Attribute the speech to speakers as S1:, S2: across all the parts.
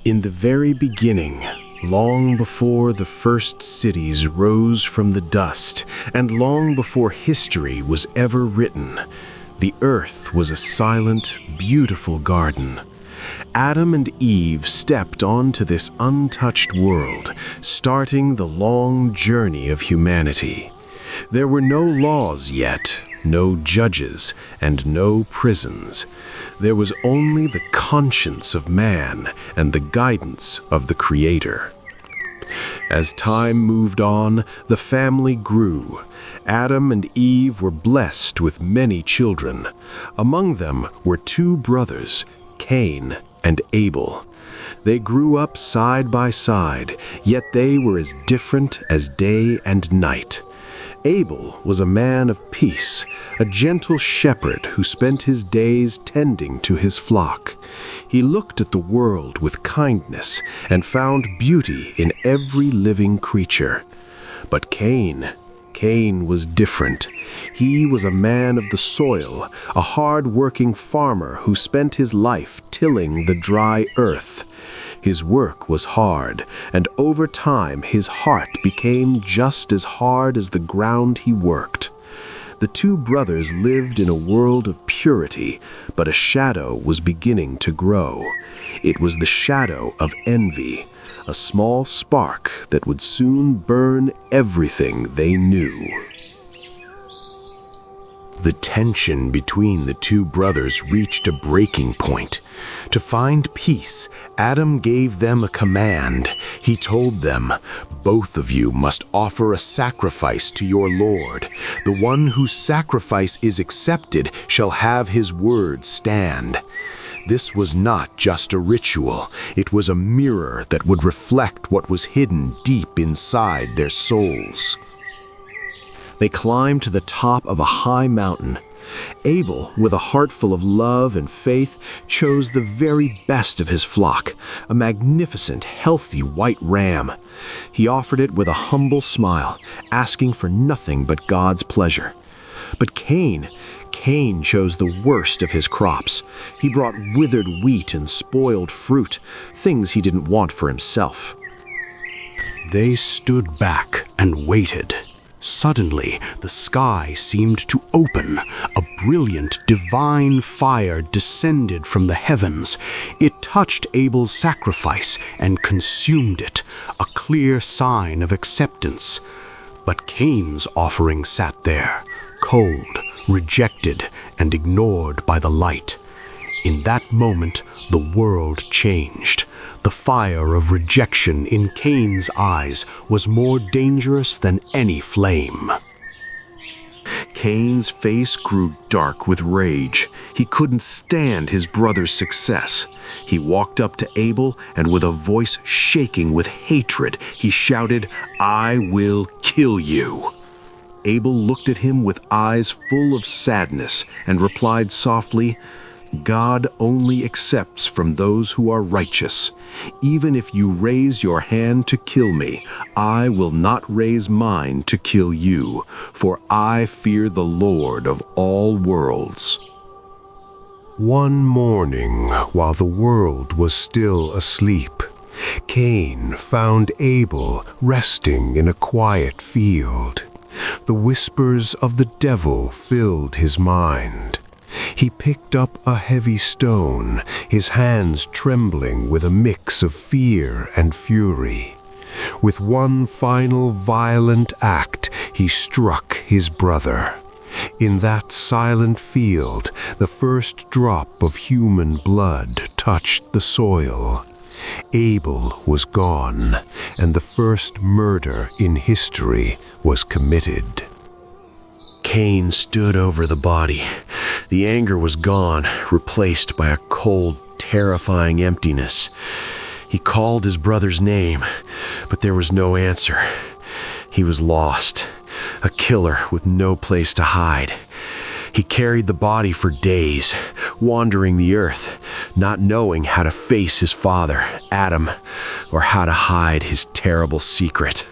S1: In the very beginning, long before the first cities rose from the dust, and long before history was ever written, the earth was a silent, beautiful garden. Adam and Eve stepped onto this untouched world, starting the long journey of humanity. There were no laws yet, no judges, and no prisons. There was only the conscience of man and the guidance of the Creator. As time moved on, the family grew. Adam and Eve were blessed with many children. Among them were two brothers, Cain and Abel. They grew up side by side, yet they were as different as day and night. Abel was a man of peace, a gentle shepherd who spent his days tending to his flock. He looked at the world with kindness and found beauty in every living creature. But Cain was different. He was a man of the soil, a hard-working farmer who spent his life tilling the dry earth. His work was hard, and over time his heart became just as hard as the ground he worked. The two brothers lived in a world of purity, but a shadow was beginning to grow. It was the shadow of envy, a small spark that would soon burn everything they knew. The tension between the two brothers reached a breaking point. To find peace, Adam gave them a command. He told them, "Both of you must offer a sacrifice to your Lord. The one whose sacrifice is accepted shall have his word stand." This was not just a ritual. It was a mirror that would reflect what was hidden deep inside their souls. They climbed to the top of a high mountain. Abel, with a heart full of love and faith, chose the very best of his flock, a magnificent, healthy white ram. He offered it with a humble smile, asking for nothing but God's pleasure. But Cain chose the worst of his crops. He brought withered wheat and spoiled fruit, things he didn't want for himself. They stood back and waited. Suddenly, the sky seemed to open. A brilliant, divine fire descended from the heavens. It touched Abel's sacrifice and consumed it, a clear sign of acceptance. But Cain's offering sat there, cold, rejected, and ignored by the light. In that moment, the world changed. The fire of rejection in Cain's eyes was more dangerous than any flame. Cain's face grew dark with rage. He couldn't stand his brother's success. He walked up to Abel, and with a voice shaking with hatred, he shouted, "I will kill you." Abel looked at him with eyes full of sadness and replied softly, "God only accepts from those who are righteous. Even if you raise your hand to kill me, I will not raise mine to kill you, for I fear the Lord of all worlds." One morning, while the world was still asleep, Cain found Abel resting in a quiet field. The whispers of the devil filled his mind. He picked up a heavy stone, his hands trembling with a mix of fear and fury. With one final violent act, he struck his brother. In that silent field, the first drop of human blood touched the soil. Abel was gone, and the first murder in history was committed. Cain stood over the body. The anger was gone, replaced by a cold, terrifying emptiness. He called his brother's name, but there was no answer. He was lost, a killer with no place to hide. He carried the body for days, wandering the earth, not knowing how to face his father, Adam, or how to hide his terrible secret.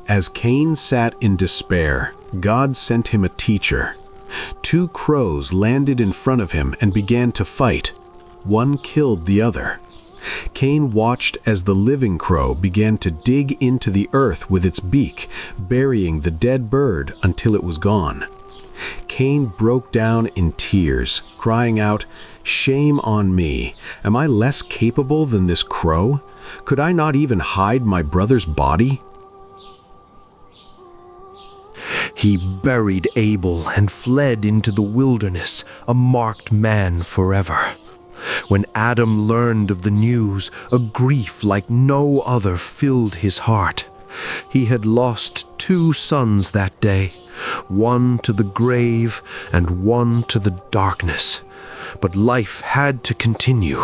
S1: As Cain sat in despair, God sent him a teacher. Two crows landed in front of him and began to fight. One killed the other. Cain watched as the living crow began to dig into the earth with its beak, burying the dead bird until it was gone. Cain broke down in tears, crying out, "Shame on me! Am I less capable than this crow? Could I not even hide my brother's body?"
S2: He buried Abel and fled into the wilderness, a marked man forever. When Adam learned of the news, a grief like no other filled his heart. He had lost 2 sons that day, one to the grave and one to the darkness. But life had to continue.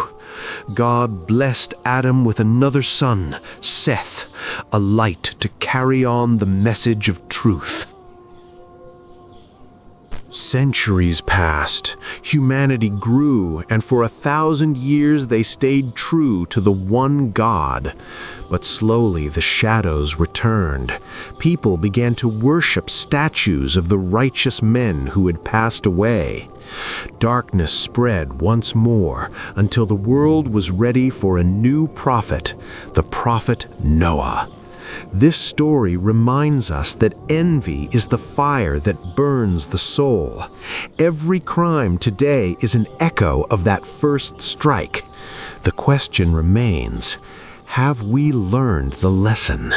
S2: God blessed Adam with another son, Seth, a light to carry on the message of truth.
S1: Centuries passed, humanity grew, and for 1,000 years they stayed true to the one God. But slowly the shadows returned. People began to worship statues of the righteous men who had passed away. Darkness spread once more until the world was ready for a new prophet, the prophet Noah. This story reminds us that envy is the fire that burns the soul. Every crime today is an echo of that first strike. The question remains, have we learned the lesson?